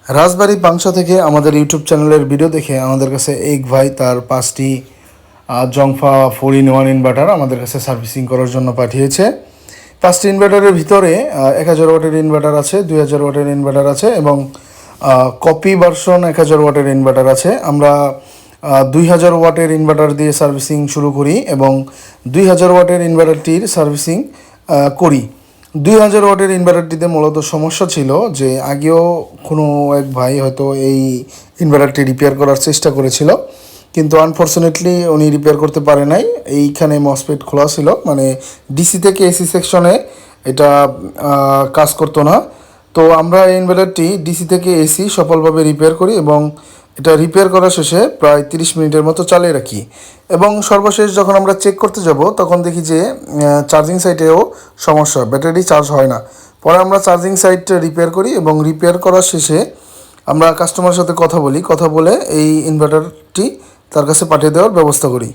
রাজবাড়ী পাংশা থেকে আমাদের ইউটিউব চ্যানেলের ভিডিও দেখে আমাদের কাছে এক ভাই তার 5টি জংফা 4-in-1 ইনভার্টার আমাদের কাছে সার্ভিসিং করার জন্য পাঠিয়েছে। 5টি ইনভার্টারের ভিতরে 1000 ওয়াটের ইনভার্টার আছে, 2000 ওয়াটের ইনভার্টার আছে এবং কপি ভার্সন 1000 ওয়াটের ইনভার্টার আছে। আমরা 2000 ওয়াটের ইনভার্টার দিয়ে সার্ভিসিং শুরু করি এবং 2000 ওয়াটের ইনভার্টারটির সার্ভিসিং করি। 2000 ওয়াটের ইনভার্টারটিতে মূলত সমস্যা ছিল যে আগেও কোনো এক ভাই হয়তো এই ইনভার্টারটি রিপেয়ার করার চেষ্টা করেছিল, কিন্তু আনফর্চুনেটলি উনি রিপেয়ার করতে পারে নাই। এইখানে মসফেট খোলা ছিল, মানে ডিসি থেকে এসি সেকশনে এটা কাজ করতো না। তো আমরা এই ইনভার্টারটি ডিসি থেকে এসি সফলভাবে রিপেয়ার করি এবং এটা রিপেয়ার করা শেষে প্রায় 30 মিনিটের মতো চালিয়ে রাখি এবং সর্বশেষ যখন আমরা চেক করতে যাব তখন দেখি যে চার্জিং সাইটেও সমস্যা, ব্যাটারি চার্জ হয় না। পরে আমরা চার্জিং সাইটটা রিপেয়ার করি এবং রিপেয়ার করার শেষে আমরা কাস্টমারের সাথে কথা বলে এই ইনভার্টারটি তার কাছে পাঠিয়ে দেওয়ার ব্যবস্থা করি।